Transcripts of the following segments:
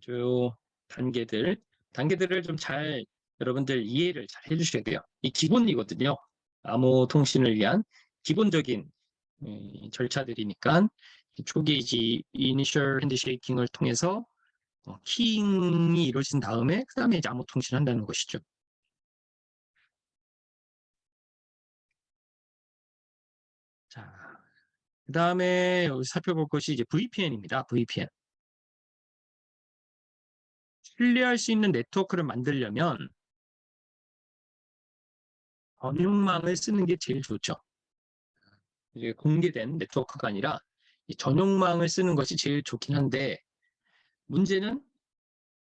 주요 단계들을 좀 잘 여러분들 이해를 잘 해주셔야 돼요. 이 기본이거든요. 암호 통신을 위한 기본적인 절차들이니까 초기 이니셜 핸드쉐이킹을 통해서 키잉이 이루어진 다음에 그 다음에 이제 암호 통신한다는 것이죠. 자, 그 다음에 살펴볼 것이 이제 VPN입니다. VPN. 신뢰할 수 있는 네트워크를 만들려면 전용망을 쓰는 게 제일 좋죠. 이제 공개된 네트워크가 아니라 전용망을 쓰는 것이 제일 좋긴 한데 문제는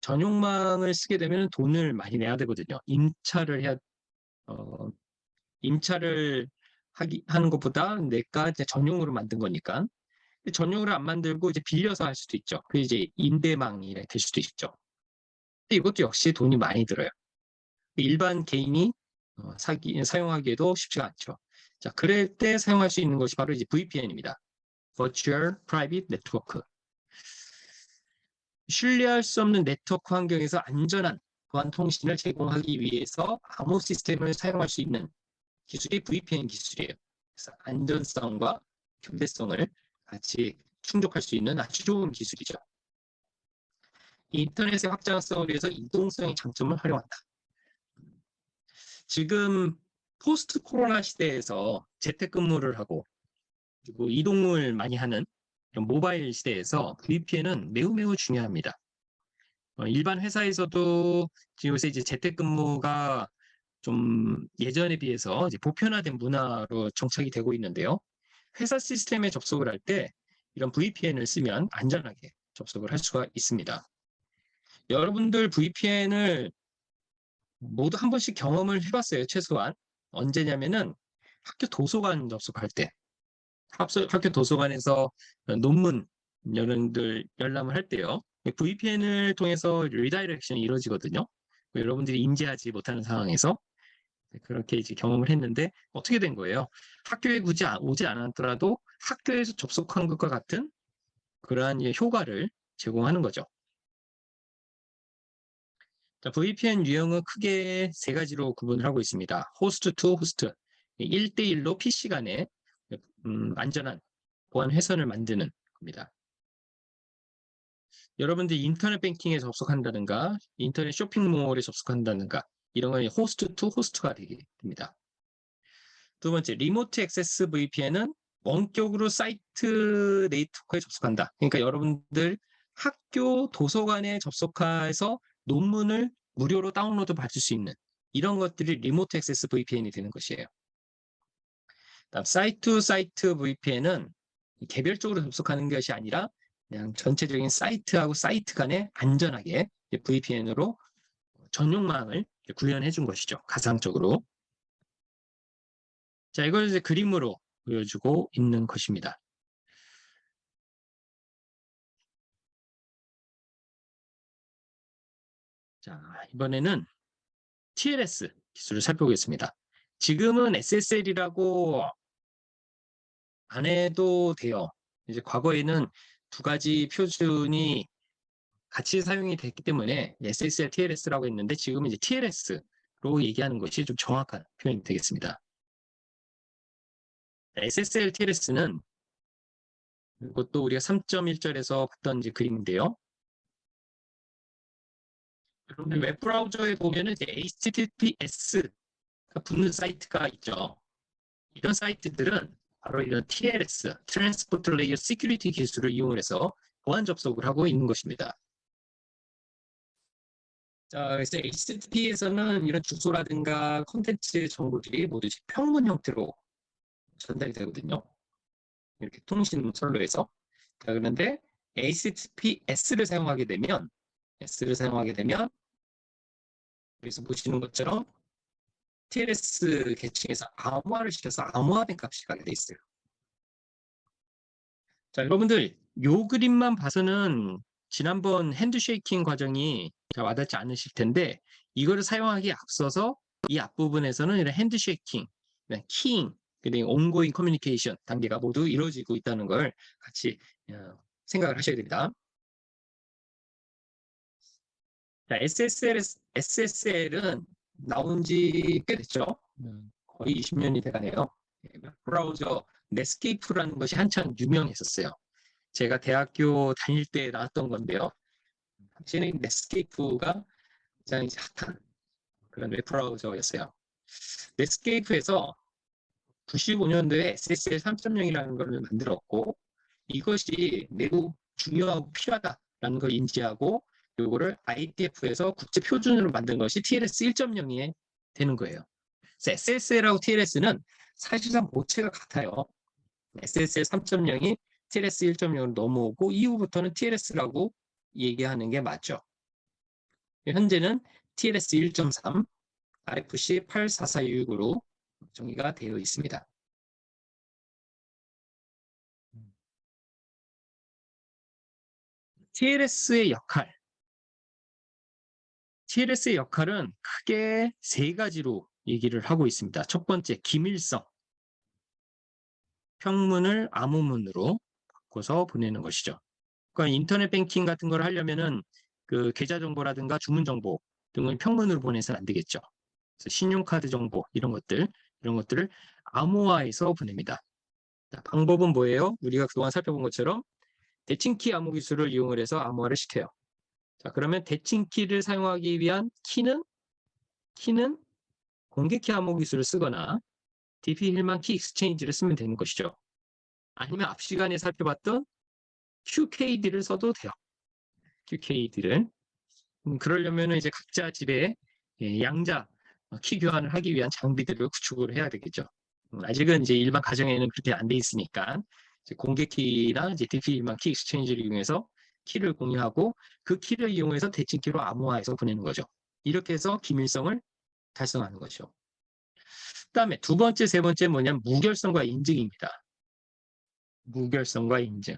전용망을 쓰게 되면 돈을 많이 내야 되거든요. 임차를 하는 것보다 내가 이제 전용으로 만든 거니까. 전용으로 안 만들고 이제 빌려서 할 수도 있죠. 그 이제 임대망이 될 수도 있죠. 이것도 역시 돈이 많이 들어요. 일반 개인이 사용하기에도 쉽지가 않죠. 자, 그럴 때 사용할 수 있는 것이 바로 이제 VPN입니다. Virtual Private Network. 신뢰할 수 없는 네트워크 환경에서 안전한 보안 통신을 제공하기 위해서 암호 시스템을 사용할 수 있는 기술이 VPN 기술이에요. 그래서 안전성과 경제성을 같이 충족할 수 있는 아주 좋은 기술이죠. 인터넷의 확장성을 위해서 이동성의 장점을 활용한다. 지금 포스트 코로나 시대에서 재택근무를 하고 그리고 이동을 많이 하는 모바일 시대에서 VPN은 매우 중요합니다. 일반 회사에서도 요새 이제 재택근무가 좀 예전에 비해서 이제 보편화된 문화로 정착이 되고 있는데요. 회사 시스템에 접속을 할 때 이런 VPN을 쓰면 안전하게 접속을 할 수가 있습니다. 여러분들 VPN을 모두 한 번씩 경험을 해봤어요. 최소한. 언제냐면은 학교 도서관 접속할 때. 학교 도서관에서 논문 여러분들 열람을 할 때요. VPN을 통해서 리다이렉션이 이루어지거든요. 여러분들이 인지하지 못하는 상황에서 그렇게 이제 경험을 했는데 어떻게 된 거예요? 학교에 굳이 오지 않았더라도 학교에서 접속한 것과 같은 그러한 효과를 제공하는 거죠. 자, VPN 유형은 크게 세 가지로 구분을 하고 있습니다. 호스트 투 호스트, 1대1로 PC 간에 안전한 보안 회선을 만드는 겁니다. 여러분들이 인터넷 뱅킹에 접속한다든가 인터넷 쇼핑몰에 접속한다든가 이런 건 호스트 투 호스트가 됩니다. 두 번째, 리모트 액세스 VPN은 원격으로 사이트 네트워크에 접속한다. 그러니까 여러분들 학교 도서관에 접속해서 논문을 무료로 다운로드 받을 수 있는 이런 것들이 리모트 액세스 VPN이 되는 것이에요. 다음 사이트 투 사이트 VPN은 개별적으로 접속하는 것이 아니라 그냥 전체적인 사이트하고 사이트 간에 안전하게 VPN으로 전용망을 구현해 준 것이죠. 가상적으로. 자, 이걸 이제 그림으로 보여주고 있는 것입니다. 자, 이번에는 TLS 기술을 살펴보겠습니다. 지금은 SSL이라고 안 해도 돼요. 이제 과거에는 두 가지 표준이 같이 사용이 됐기 때문에 SSL, TLS라고 했는데 지금은 이제 TLS로 얘기하는 것이 좀 정확한 표현이 되겠습니다. SSL, TLS는 이것도 우리가 3.1절에서 봤던 이제 그림인데요. 여러분 웹브라우저에 보면은 이제 HTTPS가 붙는 사이트가 있죠. 이런 사이트들은 바로 이런 TLS, Transport Layer Security 기술을 이용해서 보안 접속을 하고 있는 것입니다. 자, 그래서 HTTP에서는 이런 주소라든가 콘텐츠 정보들이 모두 평문 형태로 전달이 되거든요. 이렇게 통신 선로에서. 자, 그런데 HTTPS를 사용하게 되면 여기서 보시는 것처럼 TLS 계층에서 암호화를 시켜서 암호화된 값이 가게 돼 있어요. 자, 여러분들 요 그림만 봐서는 지난번 핸드쉐이킹 과정이 잘 와닿지 않으실 텐데 이거를 사용하기에 앞서서 이 앞부분에서는 이런 핸드쉐이킹, 키잉, 그리고 온고잉 커뮤니케이션 단계가 모두 이루어지고 있다는 걸 같이 생각을 하셔야 됩니다. 자, SSL은 나온 지 꽤 됐죠. 거의 20년이 돼가네요. 브라우저 넷스케이프라는 것이 한참 유명했었어요. 제가 대학교 다닐 때 나왔던 건데요. 당시에는 넷스케이프가 굉장히 핫한 그런 웹브라우저였어요. 넷스케이프에서 95년도에 SSL 3.0이라는 걸 만들었고, 이것이 매우 중요하고 필요하다라는 걸 인지하고 이거를 IETF에서 국제 표준으로 만든 것이 TLS 1.0이 되는 거예요. 그래서 SSL하고 TLS는 사실상 모체가 같아요. SSL 3.0이 TLS 1.0으로 넘어오고 이후부터는 TLS라고 얘기하는 게 맞죠. 현재는 TLS 1.3, RFC 84466으로 정의가 되어 있습니다. TLS의 역할. TLS의 역할은 크게 세 가지로 얘기를 하고 있습니다. 첫 번째, 기밀성. 평문을 암호문으로 바꿔서 보내는 것이죠. 그러니까 인터넷 뱅킹 같은 걸 하려면은 그 계좌 정보라든가 주문 정보 등을 평문으로 보내서는 안 되겠죠. 그래서 신용카드 정보 이런 것들을 암호화해서 보냅니다. 자, 방법은 뭐예요? 우리가 그동안 살펴본 것처럼 대칭키 암호 기술을 이용을 해서 암호화를 시켜요. 자, 그러면 대칭키를 사용하기 위한 키는 공개키 암호 기술을 쓰거나 DP-힐만 키 익스체인지를 쓰면 되는 것이죠. 아니면 앞 시간에 살펴봤던 QKD를 써도 돼요. QKD를. 그러려면 이제 각자 집에 양자 키 교환을 하기 위한 장비들을 구축을 해야 되겠죠. 아직은 이제 일반 가정에는 그렇게 안 돼 있으니까 이제 공개키나 이제 DP-힐만 키 익스체인지를 이용해서 키를 공유하고 그 키를 이용해서 대칭키로 암호화해서 보내는 거죠. 이렇게 해서 기밀성을 달성하는 거죠. 그다음에 두 번째, 세 번째 뭐냐면 무결성과 인증입니다. 무결성과 인증.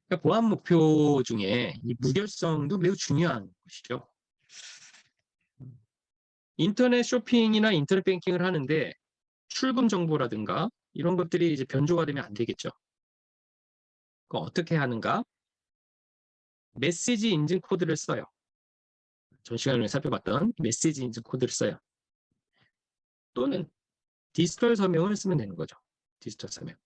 그러니까 보안 목표 중에 이 무결성도 매우 중요한 것이죠. 인터넷 쇼핑이나 인터넷 뱅킹을 하는데 출금 정보라든가 이런 것들이 이제 변조가 되면 안 되겠죠. 그럼 어떻게 하는가? 메시지 인증 코드를 써요. 전 시간에 살펴봤던 메시지 인증 코드를 써요. 또는 디지털 서명을 쓰면 되는 거죠. 디지털 서명.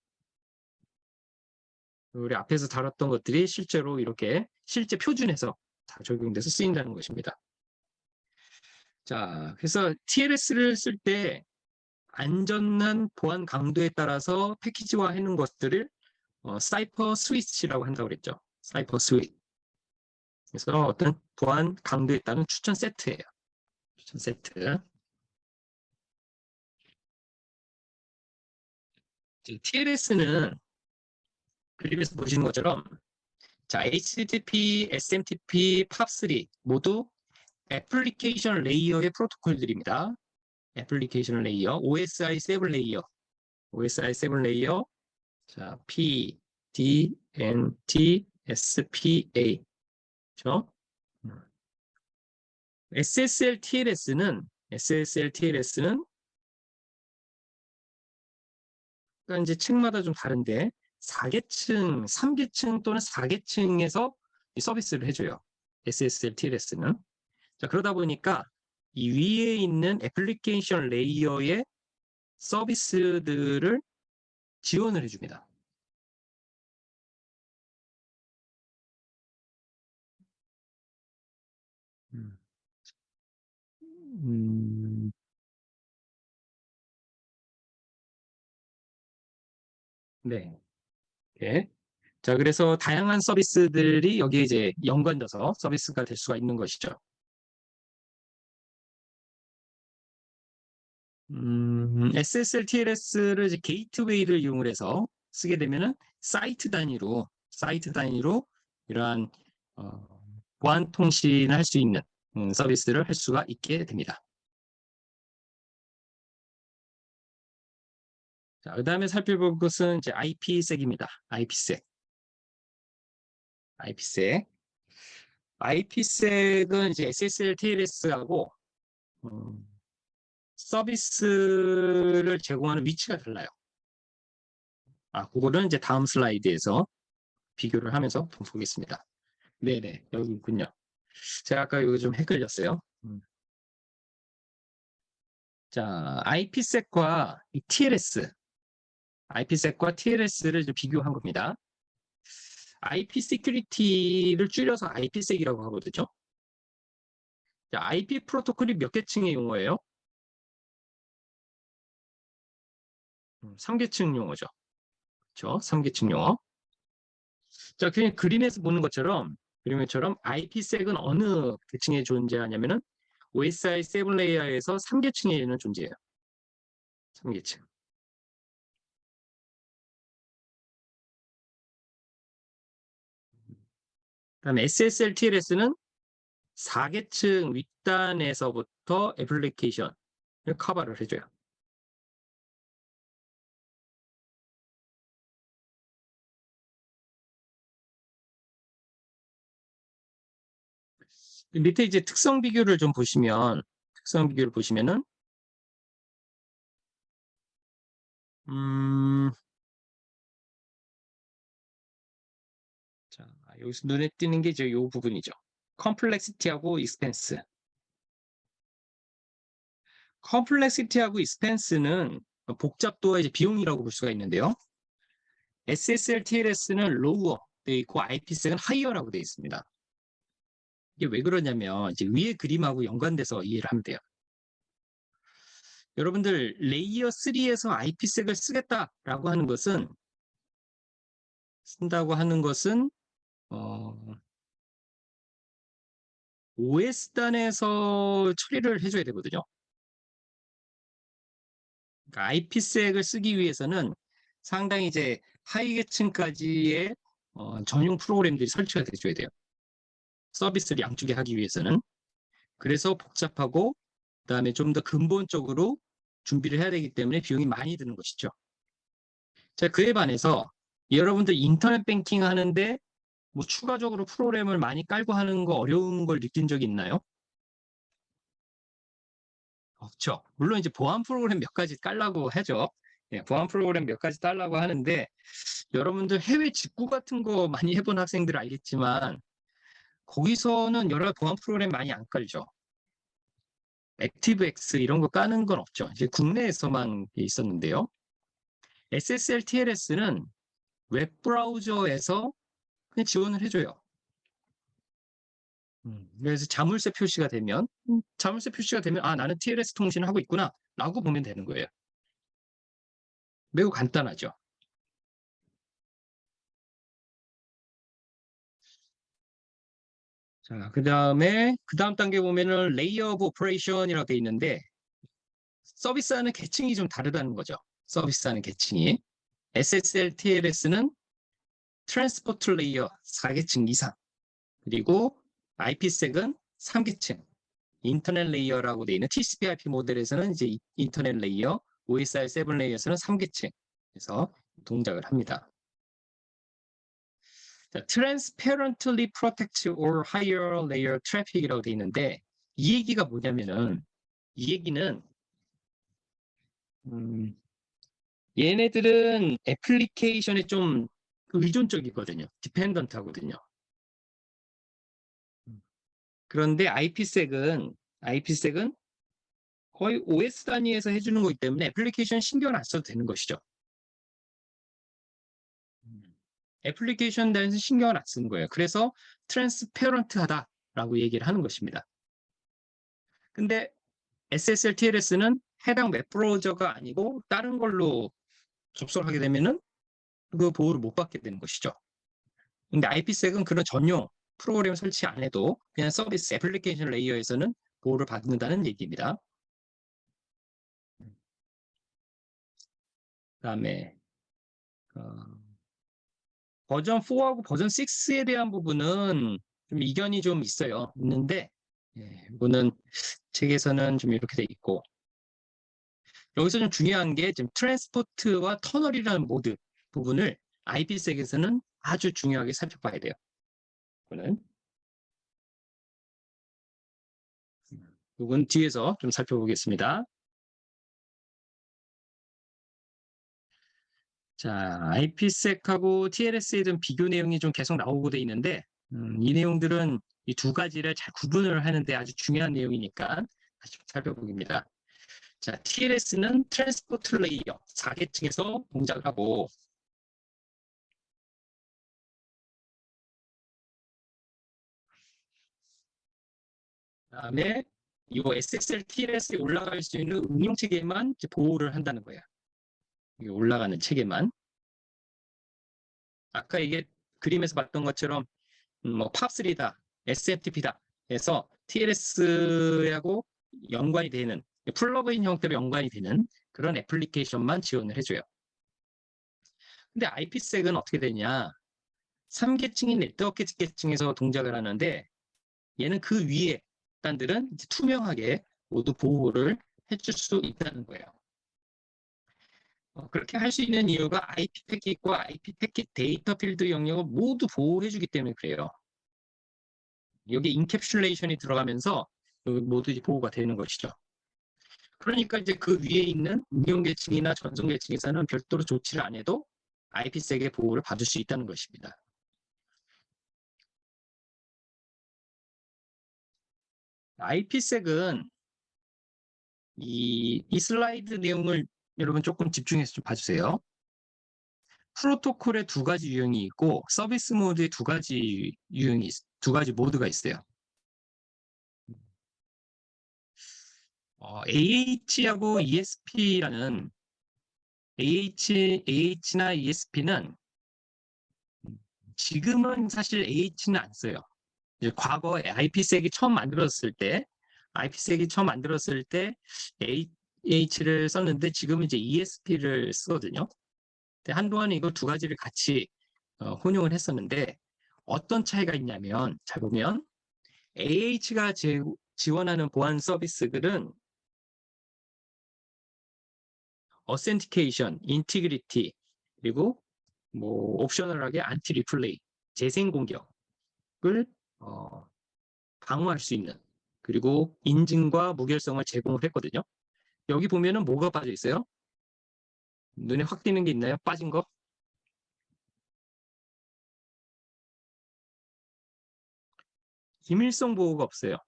우리 앞에서 다뤘던 것들이 실제로 이렇게 실제 표준에서 다 적용돼서 쓰인다는 것입니다. 자, 그래서 TLS를 쓸 때 안전한 보안 강도에 따라서 패키지화 해놓은 것들을 사이퍼 스위치라고 한다고 그랬죠. 사이퍼 스위치. 그래서 어떤 보안 강도에 따른 추천 세트예요. 추천 세트. TLS는 그림에서 보시는 것처럼 자, HTTP, SMTP, POP3 모두 애플리케이션 레이어의 프로토콜들입니다. 애플리케이션 레이어, OSI 7 레이어, OSI 7 레이어, 자, P, D, N, T, S, P, A. 그렇죠? SSL TLS는 그러니까 이제 층마다 좀 다른데 4계층, 3계층 또는 4계층에서 서비스를 해줘요. SSL TLS는. 자, 그러다 보니까 이 위에 있는 애플리케이션 레이어의 서비스들을 지원을 해줍니다. 네. 네. 자, 그래서 다양한 서비스들이 여기에 이제 연관돼서 서비스가 될 수가 있는 것이죠. SSL TLS를 이제 게이트웨이를 이용을 해서 쓰게 되면은 사이트 단위로 이러한 보안 통신을 할 수 있는 서비스를 할 수가 있게 됩니다. 자, 그다음에 살펴볼 것은 이제 IPsek입니다. IPsek. IPsek은 이제 SSL TLS하고 서비스를 제공하는 위치가 달라요. 그거는 이제 다음 슬라이드에서 비교를 하면서 보겠습니다. 네네, 여기 있군요. 제가 아까 이거 좀 헷갈렸어요. 자, IPsek과 TLS, IPsek과 TLS를 좀 비교한 겁니다. IP 시큐리티를 줄여서 IPsek이라고 하거든요. 자, IP 프로토콜이 몇 개층의 용어예요? 3계층 용어죠. 그렇죠? 3계층 용어. 자, 그냥 그림에서 보는 것처럼 IPsek은 어느 계층에 존재하냐면은 OSI 7 레이어에서 3계층에 있는 존재예요. 3계층. 그다음에 SSL TLS는 4계층 윗단에서부터 애플리케이션을 커버를 해줘요. 밑에 이제 특성 비교를 보시면은 자, 여기서 눈에 띄는 게 이제 요 부분이죠. 컴플렉시티하고 익스펜스. 컴플렉시티하고 익스펜스는 복잡도와 이제 비용이라고 볼 수가 있는데요. SSL TLS는 로우어 되어 있고 IPsek은 하이어라고 되어 있습니다. 이게 왜 그러냐면 이제 위에 그림하고 연관돼서 이해를 하면 돼요. 여러분들 레이어 3에서 IPsek을 쓰겠다라고 하는 것은 OS단에서 처리를 해줘야 되거든요. 그러니까 IPsek을 쓰기 위해서는 상당히 이제 하위 계층까지의 전용 프로그램들이 설치가 돼줘야 돼요. 서비스를 양쪽에 하기 위해서는. 그래서 복잡하고 그다음에 좀 더 근본적으로 준비를 해야 되기 때문에 비용이 많이 드는 것이죠. 자, 그에 반해서 여러분들 인터넷 뱅킹 하는데 뭐 추가적으로 프로그램을 많이 깔고 하는 거 어려운 걸 느낀 적이 있나요? 없죠. 물론 이제 보안 프로그램 몇 가지 깔라고 하죠. 예, 보안 프로그램 몇 가지 깔라고 하는데 여러분들 해외 직구 같은 거 많이 해본 학생들 알겠지만 거기서는 여러 보안 프로그램 많이 안 깔죠. 액티브엑스 이런 거 까는 건 없죠. 이제 국내에서만 있었는데요. SSL TLS는 웹브라우저에서 그냥 지원을 해줘요. 그래서 자물쇠 표시가 되면 아, 나는 TLS 통신을 하고 있구나 라고 보면 되는 거예요. 매우 간단하죠. 자, 그 다음 단계 보면은 레이어 오브 오퍼레이션이라고 돼 있는데 서비스하는 계층이 좀 다르다는 거죠. 서비스하는 계층이. SSL TLS는 트랜스포트 레이어 4계층 이상, 그리고 IPsek은 3계층, 인터넷 레이어라고 돼 있는 TCP/IP 모델에서는 이제 인터넷 레이어, OSI 7 레이어에서는 3계층에서 동작을 합니다. 자, Transparently Protect or Higher Layer Traffic이라고 돼 있는데 이 얘기가 뭐냐면은 이 얘기는 얘네들은 애플리케이션에 좀 의존적이거든요. 디펜던트 하거든요. 그런데 IPsek은 거의 OS 단위에서 해주는 거기 때문에 애플리케이션 신경 안 써도 되는 것이죠. 애플리케이션 단위에서 신경을 안 쓰는 거예요. 그래서 트랜스페런트하다라고 얘기를 하는 것입니다. 근데 SSL TLS는 해당 웹브라우저가 아니고 다른 걸로 접속을 하게 되면은 그 보호를 못 받게 되는 것이죠. 근데 IPsek은 그런 전용 프로그램 설치 안 해도 그냥 서비스 애플리케이션 레이어에서는 보호를 받는다는 얘기입니다. 그다음에 버전 4하고 버전 6에 대한 부분은 좀 이견이 좀 있는데 이거는 책에서는 좀 이렇게 돼 있고 여기서 좀 중요한 게 지금 트랜스포트와 터널이라는 모드 부분을 IPsek에서는 아주 중요하게 살펴봐야 돼요. 이건 뒤에서 좀 살펴보겠습니다. 자, IPsek하고 TLS에 대한 비교 내용이 좀 계속 나오고 돼 있는데 이 내용들은 이 두 가지를 잘 구분을 하는데 아주 중요한 내용이니까 다시 살펴보겠습니다. 자, TLS는 트랜스포트 레이어 4계층에서 동작을 하고, 그다음에 이 SSL TLS에 올라갈 수 있는 응용 체계만 보호를 한다는 거예요. 올라가는 체계만. 아까 이게 그림에서 봤던 것처럼 뭐 팝3다, SFTP다 해서 TLS하고 연관이 되는 플러그인 형태로 연관이 되는 그런 애플리케이션만 지원을 해줘요. 근데 IPsek은 어떻게 되냐? 3계층인 네트워크 계층에서 동작을 하는데 얘는 그 위에 단들은 투명하게 모두 보호를 해줄 수 있다는 거예요. 그렇게 할 수 있는 이유가 IP 패킷과 IP 패킷 데이터 필드 영역을 모두 보호해주기 때문에 그래요. 여기 인캡슐레이션이 들어가면서 모두 보호가 되는 것이죠. 그러니까 이제 그 위에 있는 응용 계층이나 전송 계층에서는 별도로 조치를 안 해도 IPsek의 보호를 받을 수 있다는 것입니다. IPsek은 이 슬라이드 내용을 여러분 조금 집중해서 좀 봐주세요. 프로토콜의 두 가지 유형이 있고 서비스 모드의 두 가지 모드가 있어요. AH하고 ESP라는 AH나 ESP는 지금은 사실 AH는 안 써요. 이제 과거에 IPsek이 처음 만들었을 때 AH를 썼는데 지금은 이제 ESP를 쓰거든요. 근데 한동안 이거 두 가지를 같이 혼용을 했었는데 어떤 차이가 있냐면 잘 보면 AH가 지원하는 보안 서비스들은 어센티케이션, 인티그리티, 그리고 뭐 옵셔널하게 안티 리플레이, 재생 공격을 방어할 수 있는 그리고 인증과 무결성을 제공을 했거든요. 여기 보면은 뭐가 빠져 있어요? 눈에 확 띄는 게 있나요? 빠진 거? 기밀성 보호가 없어요.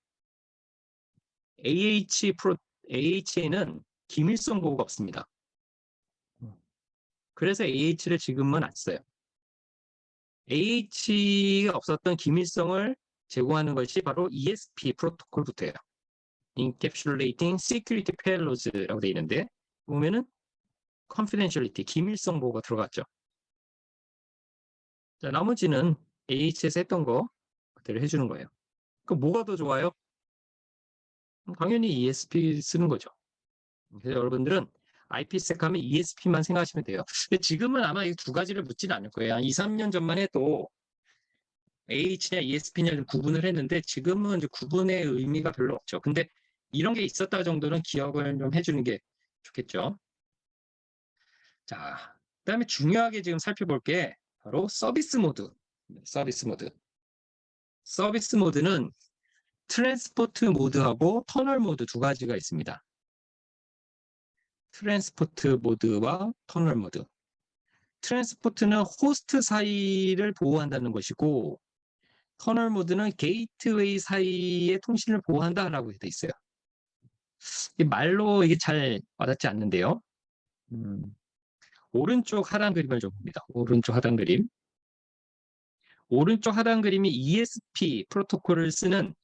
AH에는 기밀성 보호가 없습니다. 그래서 AH를 지금은 안 써요. AH가 없었던 기밀성을 제공하는 것이 바로 ESP 프로토콜부터예요. Encapsulating Security Payloads라고 되어 있는데 보면은 Confidentiality, 기밀성 보호가 들어갔죠. 자, 나머지는 AH에서 했던 거 그대로 해주는 거예요. 그럼 뭐가 더 좋아요? 당연히 ESP 쓰는 거죠. 그래서 여러분들은 IPsec 하면 ESP만 생각하시면 돼요. 근데 지금은 아마 이 두 가지를 묻지는 않을 거예요. 한 2, 3년 전만 해도 AH냐 ESP냐 좀 구분을 했는데 지금은 이제 구분의 의미가 별로 없죠. 근데 이런 게 있었다 정도는 기억을 좀 해주는 게 좋겠죠. 자, 그다음에 중요하게 지금 살펴볼 게 바로 서비스 모드. 서비스 모드는 트랜스포트 모드하고 터널 모드 두 가지가 있습니다. 트랜스포트 모드와 터널 모드. 트랜스포트는 호스트 사이를 보호한다는 것이고 터널 모드는 게이트웨이 사이의 통신을 보호한다라고 되어 있어요. 말로 이게 잘 와닿지 않는데요. 오른쪽 하단 그림을 좀 봅니다. 오른쪽 하단 그림. 오른쪽 하단 그림이 ESP 프로토콜을 쓰는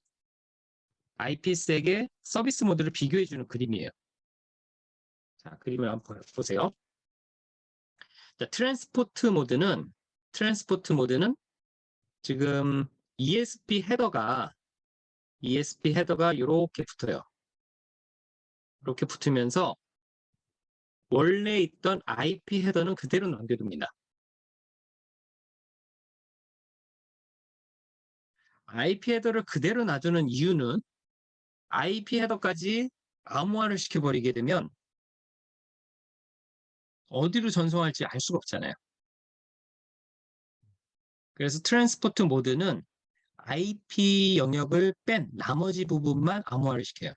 IPsek의 서비스 모드를 비교해주는 그림이에요. 자, 그림을 한번 보세요. 자, 트랜스포트 모드는 지금 ESP 헤더가 이렇게 붙어요. 이렇게 붙으면서 원래 있던 IP 헤더는 그대로 남겨둡니다. IP 헤더를 그대로 놔두는 이유는 IP 헤더까지 암호화를 시켜버리게 되면 어디로 전송할지 알 수가 없잖아요. 그래서 트랜스포트 모드는 IP 영역을 뺀 나머지 부분만 암호화를 시켜요.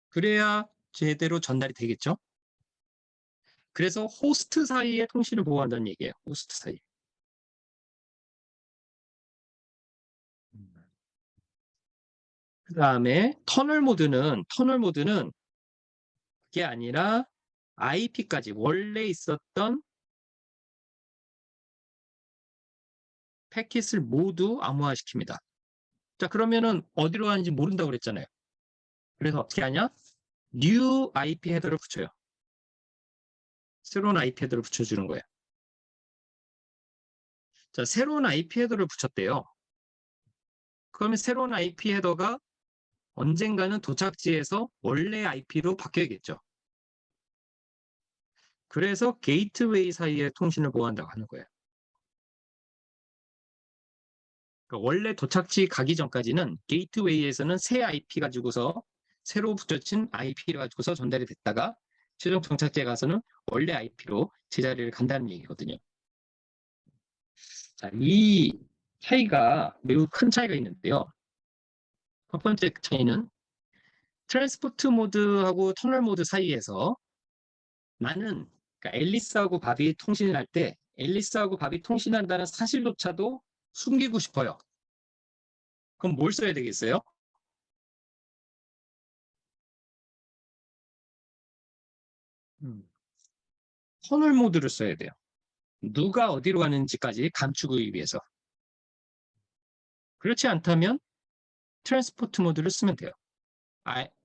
그래야 제대로 전달이 되겠죠. 그래서 호스트 사이의 통신을 보호한다는 얘기예요. 호스트 사이. 그 다음에 터널 모드는 그게 아니라 IP까지 원래 있었던 패킷을 모두 암호화시킵니다. 자, 그러면은 어디로 가는지 모른다고 그랬잖아요. 그래서 어떻게 하냐? new IP 헤더를 붙여요. 새로운 IP 헤더를 붙여주는 거예요. 자, 새로운 IP 헤더를 붙였대요. 그러면 새로운 IP 헤더가 언젠가는 도착지에서 원래 IP로 바뀌어야겠죠. 그래서 게이트웨이 사이의 통신을 보호한다고 하는 거예요. 그러니까 원래 도착지 가기 전까지는 게이트웨이에서는 새 IP 가지고서 새로 붙여진 IP 가지고서 전달이 됐다가 최종 정착지에 가서는 원래 IP로 제자리를 간다는 얘기거든요. 자, 이 차이가 매우 큰 차이가 있는데요. 첫 번째 차이는 트랜스포트 모드하고 터널 모드 사이에서 나는 그러니까 앨리스하고 밥이 통신을 할 때 앨리스하고 밥이 통신한다는 사실조차도 숨기고 싶어요. 그럼 뭘 써야 되겠어요? 터널 모드를 써야 돼요. 누가 어디로 가는지까지 감추기 위해서. 그렇지 않다면 트랜스포트 모드를 쓰면 돼요.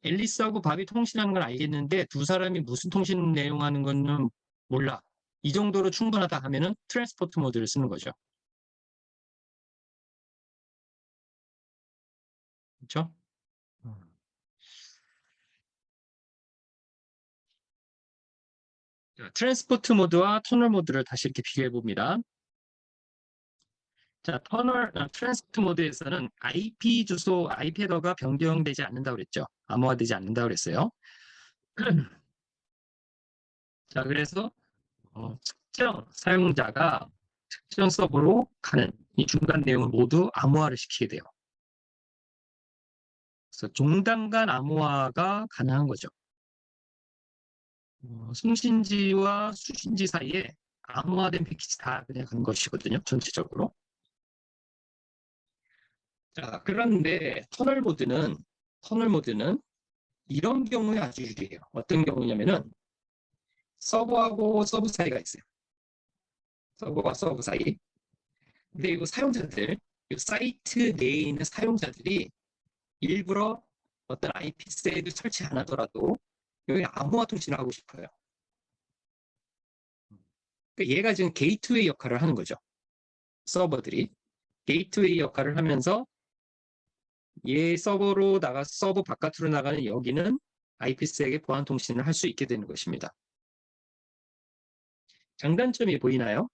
앨리스하고 밥이 통신하는 건 알겠는데 두 사람이 무슨 통신 내용 하는 거는 몰라. 이 정도로 충분하다 하면은 트랜스포트 모드를 쓰는 거죠. 그렇죠? 트랜스포트 모드와 터널 모드를 다시 이렇게 비교해 봅니다. 자, 트랜스포트 모드에서는 IP 주소, IP 헤더가 변경되지 않는다고 그랬죠. 암호화되지 않는다고 그랬어요. 자, 그래서 특정 사용자가 특정 서버로 가는 이 중간 내용을 모두 암호화를 시키게 돼요. 그래서 종단 간 암호화가 가능한 거죠. 송신지와 수신지 사이에 암호화된 패킷이 다 그냥 간 것이거든요. 전체적으로. 자, 그런데 터널 모드는 이런 경우에 아주 유리해요. 어떤 경우냐면은 서버하고 서브 사이가 있어요. 서버와 서브 사이. 근데 이 사용자들, 이 사이트 내에 있는 사용자들이 일부러 어떤 IP셋을 설치 안 하더라도 여기 암호화 통신을 하고 싶어요. 그러니까 얘가 지금 게이트웨이 역할을 하는 거죠. 서버들이 게이트웨이 역할을 하면서 얘 서버로 나가 서버 바깥으로 나가는 여기는 IPset에게 보안 통신을 할 수 있게 되는 것입니다. 장단점이 보이나요?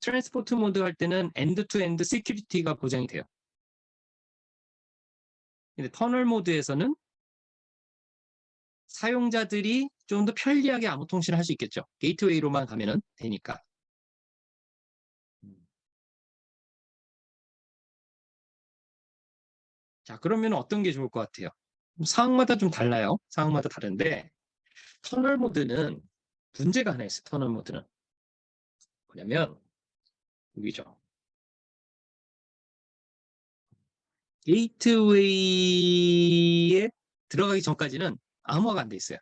트랜스포트 모드 할 때는 엔드 투 엔드 시큐리티가 보장이 돼요. 근데 터널 모드에서는 사용자들이 좀 더 편리하게 암호 통신을 할 수 있겠죠. 게이트웨이로만 가면은 되니까. 자, 그러면 어떤 게 좋을 것 같아요? 상황마다 좀 달라요. 상황마다 다른데 터널 모드는 문제가 하나 있어요. 터널 모드는 뭐냐면 여기죠. 게이트웨이에 들어가기 전까지는 암호화가 안 돼 있어요.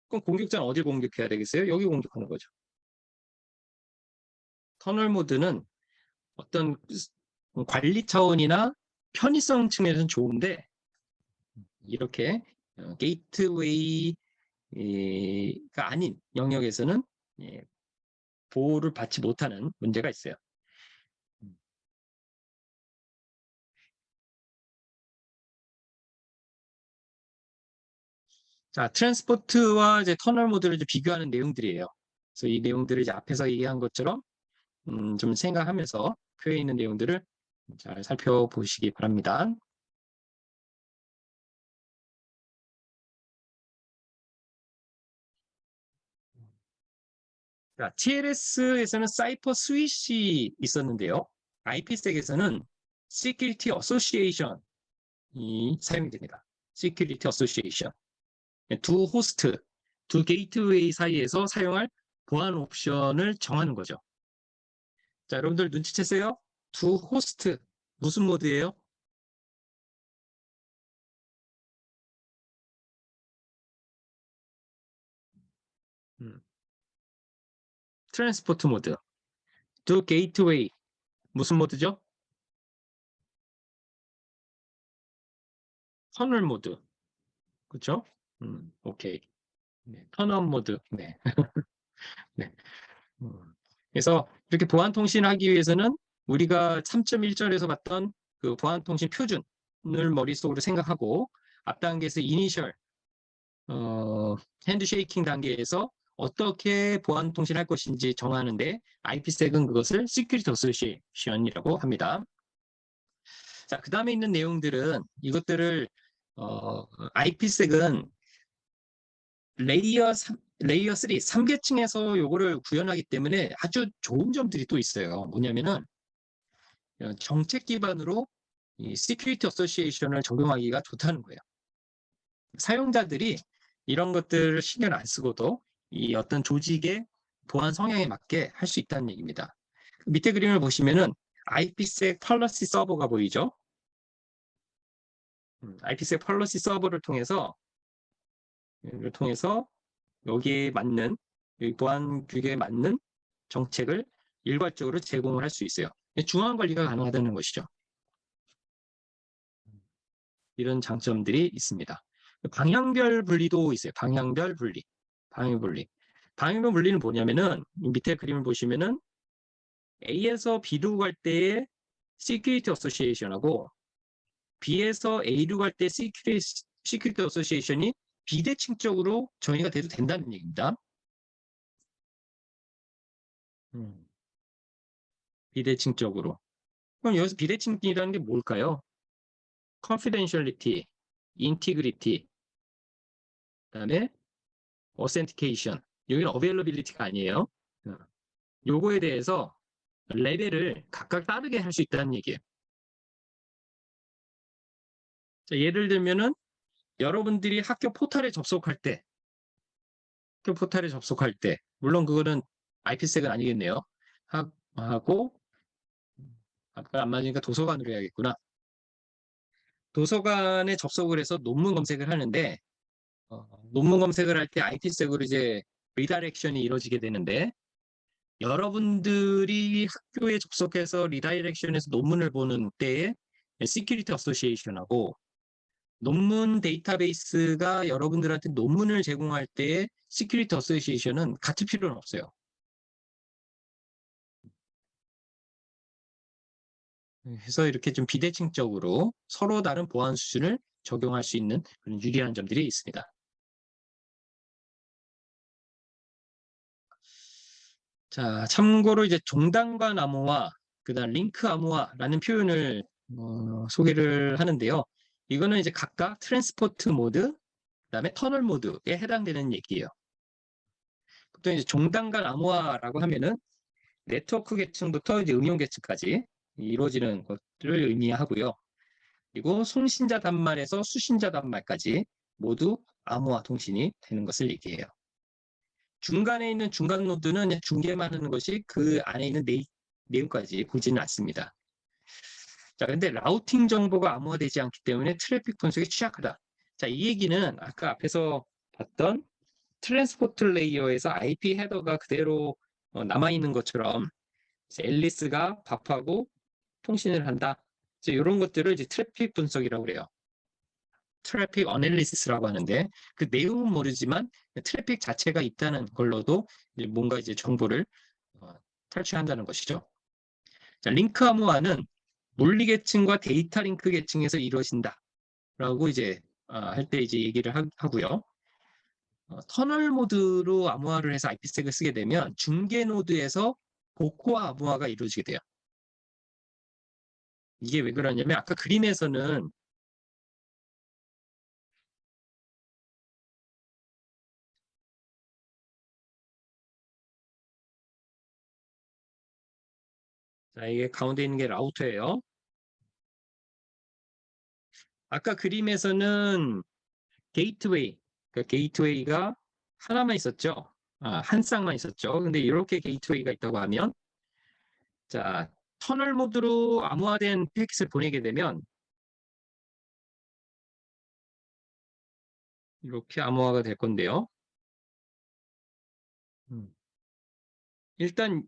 그럼 공격자는 어딜 공격해야 되겠어요? 여기 공격하는 거죠. 터널 모드는 어떤 관리 차원이나 편의성 측면에서는 좋은데 이렇게 게이트웨이가 아닌 영역에서는 보호를 받지 못하는 문제가 있어요. 자, 트랜스포트와 이제 터널 모드를 이제 비교하는 내용들이에요. 그래서 이 내용들을 이제 앞에서 얘기한 것처럼 좀 생각하면서 표에 있는 내용들을 잘 살펴보시기 바랍니다. 자, TLS에서는 사이퍼 스위시 있었는데요. IPsek에서는 Security Association이 사용이 됩니다. Security Association. 두 호스트, 두 게이트웨이 사이에서 사용할 보안 옵션을 정하는 거죠. 자, 여러분들 눈치챘어요? 두 호스트, 무슨 모드예요? 트랜스포트 모드, to 게이트웨이 무슨 모드죠? 터널 모드, 그렇죠? 오케이. 네, 턴업 모드. 네. 네. 음. 그래서 이렇게 보안 통신하기 위해서는 우리가 3.1절에서 봤던 그 보안 통신 표준을 머릿속으로 생각하고 앞 단계에서 이니셜 핸드쉐이킹 단계에서 어떻게 보안 통신할 것인지 정하는데 IPsek은 그것을 Security Association이라고 합니다. 자, 그 다음에 있는 내용들은 이것들을 IPsek은 레이어 3, 3계층에서 요거를 구현하기 때문에 아주 좋은 점들이 또 있어요. 뭐냐면은 정책 기반으로 이 Security Association을 적용하기가 좋다는 거예요. 사용자들이 이런 것들을 신경 안 쓰고도 이 어떤 조직의 보안 성향에 맞게 할 수 있다는 얘기입니다. 밑에 그림을 보시면은 IPsec policy 서버가 보이죠? IPsec policy 서버를 통해서 여기에 맞는 보안 규격에 맞는 정책을 일괄적으로 제공을 할 수 있어요. 중앙 관리가 가능하다는 것이죠. 이런 장점들이 있습니다. 방향별 분리도 있어요. 방향별 분리. 방향별 분리는 뭐냐면은 밑에 그림을 보시면은 A에서 B로 갈 때의 Security Association하고 B에서 A로 갈 때 Security Association이 비대칭적으로 정의가 돼도 된다는 얘기입니다. 비대칭적으로. 그럼 여기서 비대칭이라는 게 뭘까요? Confidentiality, Integrity, 그다음에 Authentication. 여기는 Availability가 아니에요. 요거에 대해서 레벨을 각각 다르게 할 수 있다는 얘기예요. 자, 예를 들면은 여러분들이 학교 포털에 접속할 때, 물론 그거는 IPsek은 아니겠네요. 하고 아까 안 맞으니까 도서관으로 해야겠구나. 도서관에 접속을 해서 논문 검색을 하는데 논문 검색을 할 때 IPsek으로 이제 리다이렉션이 이루어지게 되는데 여러분들이 학교에 접속해서 리다이렉션에서 논문을 보는 때에 시큐리티 어소시에이션하고 논문 데이터베이스가 여러분들한테 논문을 제공할 때의 시큐리티 어소시에이션은 같을 필요는 없어요. 그래서 이렇게 좀 비대칭적으로 서로 다른 보안 수준을 적용할 수 있는 그런 유리한 점들이 있습니다. 자, 참고로 이제 종단과 암호화, 그다음 링크 암호화라는 표현을 소개를 하는데요. 이거는 이제 각각 트랜스포트 모드, 그다음에 터널 모드에 해당되는 얘기예요. 보통 이제 종단 간 암호화라고 하면은 네트워크 계층부터 이제 응용 계층까지 이루어지는 것들을 의미하고요. 그리고 송신자 단말에서 수신자 단말까지 모두 암호화 통신이 되는 것을 얘기해요. 중간에 있는 중간 노드는 중계만 하는 것이 그 안에 있는 내용까지 보지는 않습니다. 자, 근데 라우팅 정보가 암호화되지 않기 때문에 트래픽 분석에 취약하다. 자, 이 얘기는 아까 앞에서 봤던 트랜스포트 레이어에서 IP 헤더가 그대로 남아있는 것처럼 앨리스가 밥하고 통신을 한다. 이런 것들을 이제 트래픽 분석이라고 그래요. 트래픽 어널리시스라고 하는데 그 내용은 모르지만 트래픽 자체가 있다는 걸로도 이제 뭔가 이제 정보를 탈취한다는 것이죠. 자, 링크 암호화는 물리 계층과 데이터 링크 계층에서 이루어진다라고 이제 할 때 이제 얘기를 하고요. 터널 모드로 암호화를 해서 IPsek을 쓰게 되면 중계 노드에서 고코화 암호화가 이루어지게 돼요. 이게 왜 그러냐면 아까 그림에서는 자, 이게 가운데 있는 게 라우터예요. 아까 그림에서는 게이트웨이, 그 게이트웨이가 하나만 있었죠. 한 쌍만 있었죠. 근데 이렇게 게이트웨이가 있다고 하면 자, 터널 모드로 암호화된 패킷을 보내게 되면 이렇게 암호화가 될 건데요. 일단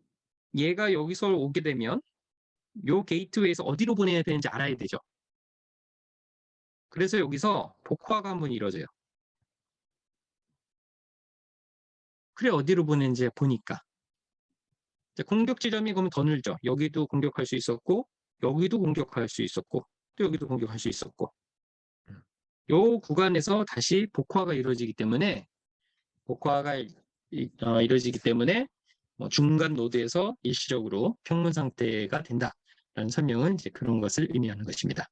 얘가 여기서 오게 되면 요 게이트웨이에서 어디로 보내야 되는지 알아야 되죠. 그래서 여기서 복화가 한번 이루어져요. 그래 어디로 보내는지 보니까 공격 지점이 그러면 더 늘죠. 여기도 공격할 수 있었고 여기도 공격할 수 있었고 또 여기도 공격할 수 있었고 요 구간에서 다시 복화가 이루어지기 때문에 이루어지기 때문에 중간 노드에서 일시적으로 평면 상태가 된다라는 설명은 이제 그런 것을 의미하는 것입니다.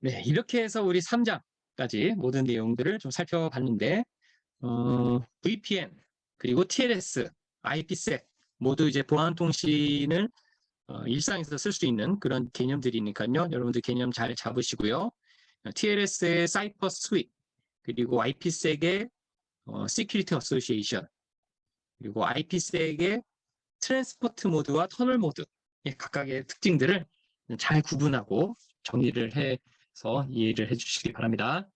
네, 이렇게 해서 우리 3장까지 모든 내용들을 좀 살펴봤는데 VPN 그리고 TLS, IPsec 모두 이제 보안 통신을 일상에서 쓸 수 있는 그런 개념들이니까요. 여러분들 개념 잘 잡으시고요. TLS의 사이퍼 스윗 그리고 IPsec의 Security Association 그리고 IPsec의 트랜스포트 모드와 터널 모드 각각의 특징들을 잘 구분하고 정의를 해서 이해를 해주시기 바랍니다.